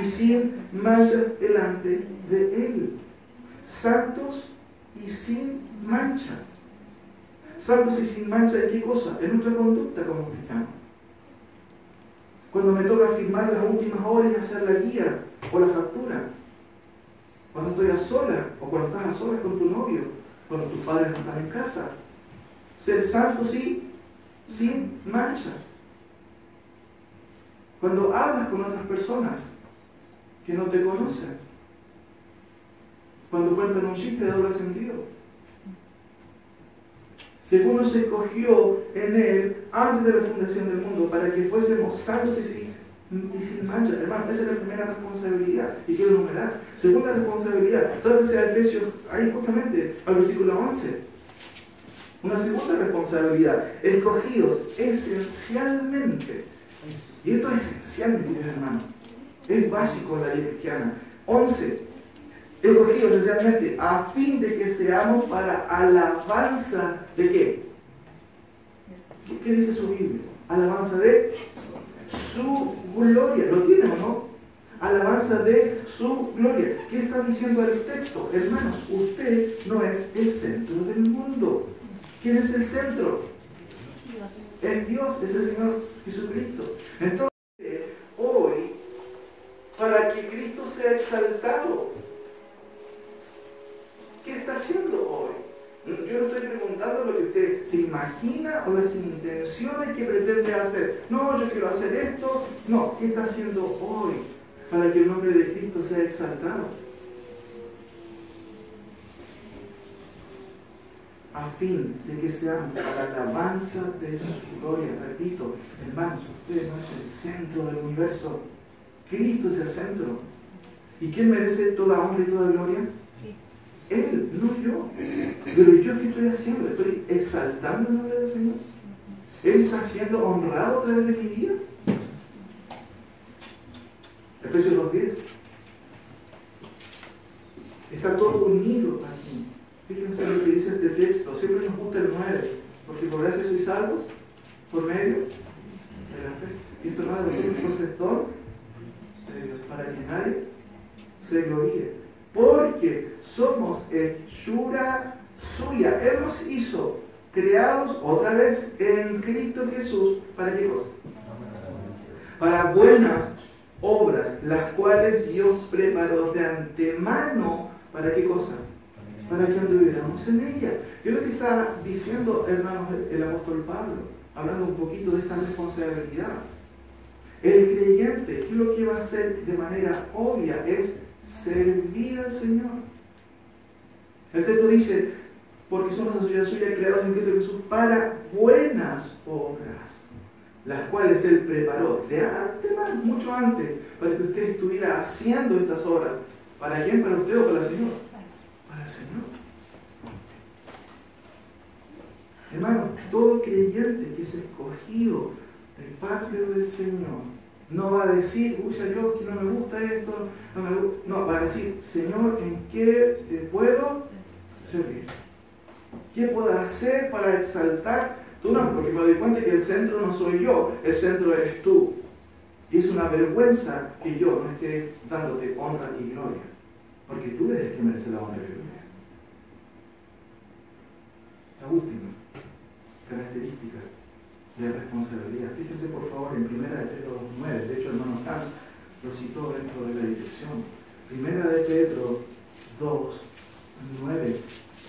Y sin mancha delante de Él. Santos y sin mancha. Santos y sin mancha, ¿de qué cosa? En nuestra conducta como cristianos. Cuando me toca firmar las últimas horas y hacer la guía o la factura. Cuando estoy a solas, o cuando estás a solas con tu novio, cuando tus padres no están en casa. Ser santos y sin mancha. Cuando hablas con otras personas que no te conocen. Cuando cuentan un chiste de doble sentido. Según nos escogió en Él antes de la fundación del mundo para que fuésemos santos y sin mancha. Hermano, esa es la primera responsabilidad y quiero enumerar. Segunda responsabilidad, trátense a Efesios, ahí justamente al versículo 11. Una segunda responsabilidad, escogidos esencialmente. Y esto es esencial, mi querido hermano. Es básico en la vida cristiana. 11. Escogidos esencialmente a fin de que seamos para alabanza de ¿qué? ¿Qué dice su Biblia? Alabanza de su gloria. ¿Lo tienen o no? Alabanza de su gloria. ¿Qué está diciendo el texto? Hermanos, usted no es el centro del mundo. ¿Quién es el centro? Es Dios, es el Señor Jesucristo. Entonces, hoy, para que Cristo sea exaltado, ¿qué está haciendo hoy? Yo no estoy preguntando lo que usted se imagina o las intenciones que pretende hacer. No, yo quiero hacer esto. No, ¿qué está haciendo hoy para que el nombre de Cristo sea exaltado? a fin de que seamos para la alabanza de su gloria. Repito, hermanos, usted no es el centro del universo. Cristo es el centro. ¿Y quién merece toda honra y toda gloria? Él, no yo. Pero yo, ¿qué estoy haciendo? ¿Estoy exaltando el nombre del Señor? ¿Él está siendo honrado a través de mi vida? Efesios 2:10. Está todo unido aquí. Fíjense lo que dice este texto. Siempre nos gusta el 9. Porque por gracia sois salvos por medio de la fe. Y esto no es un conceptor para que nadie se gloríe. Porque somos hechura suya. Él nos hizo creados otra vez en Cristo Jesús. ¿Para qué cosa? Para buenas obras, las cuales Dios preparó de antemano. ¿Para qué cosa? Para que anduviéramos en ella. Es lo que está diciendo, hermanos, el apóstol Pablo, hablando un poquito de esta responsabilidad. El creyente, ¿qué es lo que va a hacer de manera obvia? Es servir al Señor. El texto dice, porque somos la sociedad suya, creados en Cristo Jesús para buenas obras, las cuales Él preparó de antemano, mucho antes, para que usted estuviera haciendo estas obras. ¿Para quién? ¿Para usted o para el Señor? Para el Señor. Hermano, todo creyente que es escogido de parte del Señor no va a decir, uy, Dios, que no me gusta esto, no me gusta. No, va a decir, Señor, ¿en qué te puedo servir? ¿Qué puedo hacer para exaltar tu nombre? Porque me doy cuenta que el centro no soy yo, el centro eres tú. Y es una vergüenza que yo no esté dándote honra y gloria, porque tú eres el que merece la honra y gloria. La última característica de responsabilidad. Fíjense por favor en 1 Pedro 9, de hecho el hermano Hans lo citó dentro de la dirección. 1 Pedro 2, 9.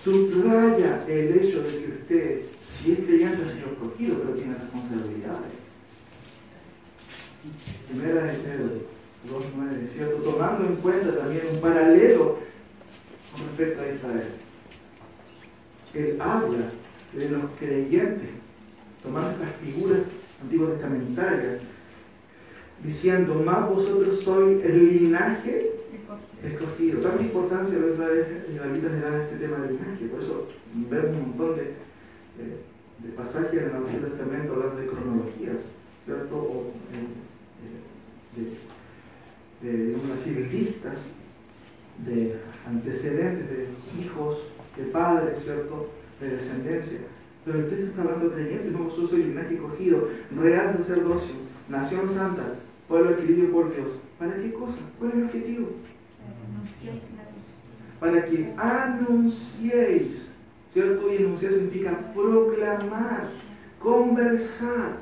Subraya el hecho de que usted, si es creyente, ha sido escogido, pero tiene responsabilidades. 1 Pedro 2, 9, ¿cierto? Tomando en cuenta también un paralelo con respecto a Israel. Él habla de los creyentes, tomando estas figuras antiguas testamentarias, diciendo, más vosotros sois el linaje escogido. Tanta importancia los israelitas le dan a este tema del linaje. Por eso vemos un montón de pasajes en el Antiguo Testamento hablando de cronologías, ¿cierto? O digamos así, listas de antecedentes de hijos, de padres, ¿cierto? De descendencia. Pero el texto está hablando de creyentes, no, vosotros sois linaje escogido, real sacerdocio, nación santa, pueblo adquirido por Dios. ¿Para qué cosa? ¿Cuál es el objetivo? Para que anunciéis, ¿cierto? Y anunciar significa proclamar, conversar,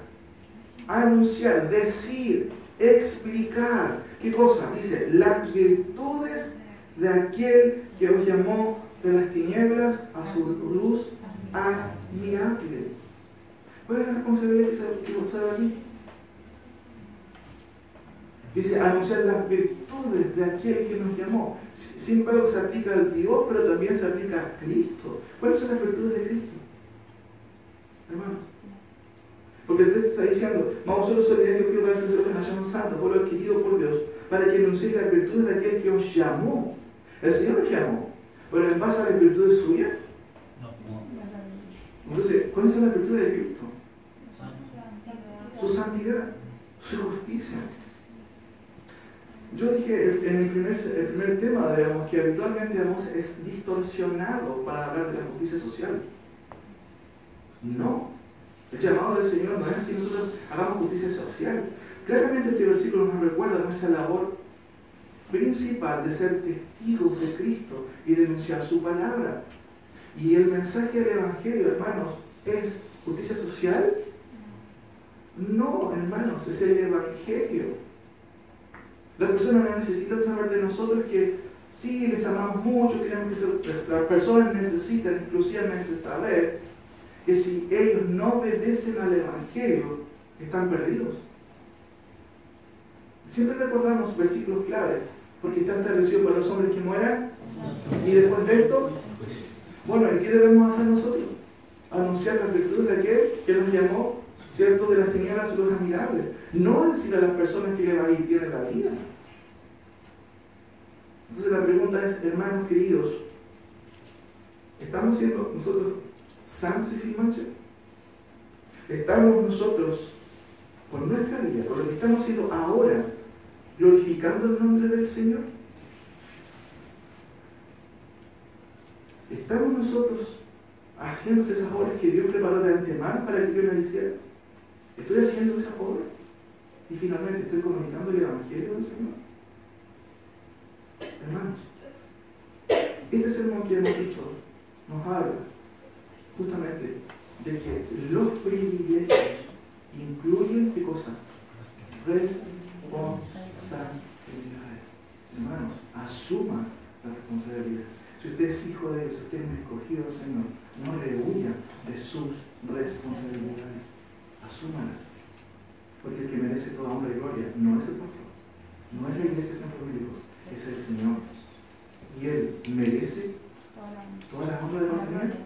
anunciar, decir, explicar. ¿Qué cosa? Dice, las virtudes de aquel que os llamó de las tinieblas a su luz admirable. ¿Cuál es la responsabilidad que se observa aquí? Dice, anunciar las virtudes de aquel que nos llamó. Sin embargo, se aplica al Dios, pero también se aplica a Cristo. ¿Cuáles son las virtudes de Cristo? Hermano. Porque el texto está diciendo, mas vosotros sois linaje escogido para ser nación santa, pueblo adquirido por Dios, para que anunciéis las virtudes de aquel que os llamó. El Señor nos llamó, pero en base a las virtudes suyas. Entonces, ¿cuáles son las virtudes de Cristo? Su santidad, su justicia. Yo dije en el primer tema, digamos, que habitualmente digamos, es distorsionado para hablar de la justicia social. No. El llamado del Señor no es que nosotros hagamos justicia social. Claramente este versículo nos recuerda nuestra labor principal de ser testigos de Cristo y denunciar su palabra. Y el mensaje del Evangelio, hermanos, ¿es justicia social? No, hermanos, es el Evangelio. Las personas no necesitan saber de nosotros que sí, les amamos mucho, queremos que las personas necesitan exclusivamente saber que si ellos no obedecen al Evangelio, están perdidos. Siempre recordamos versículos claves, porque está establecido para los hombres que mueran, y después de esto, bueno, ¿y qué debemos hacer nosotros? anunciar las virtudes de aquel que nos llamó, ¿cierto?, de las tinieblas a los admirables. No decir a las personas que le va a ir bien en la vida. Entonces la pregunta es, hermanos queridos, ¿estamos siendo nosotros santos y sin mancha? ¿Estamos nosotros, con nuestra vida, con lo que estamos haciendo ahora, glorificando el nombre del Señor? ¿Estamos nosotros haciendo esas obras que Dios preparó de antemano para que yo las hiciera? ¿Estoy haciendo esas obras? Y finalmente estoy comunicando el Evangelio del Señor. Hermanos, este sermón que hemos visto nos habla justamente de que los privilegios incluyen ¿qué cosa? Responsabilidades. Hermanos, asuma la responsabilidad. Si usted es hijo de Dios, si usted es un escogido del Señor, no rehuya de sus responsabilidades. Asúmalas. Porque el que merece toda honra y gloria no es el pastor, no es la iglesia de Templo Bíblicos, es el Señor. Y Él merece toda la honra de la gloria.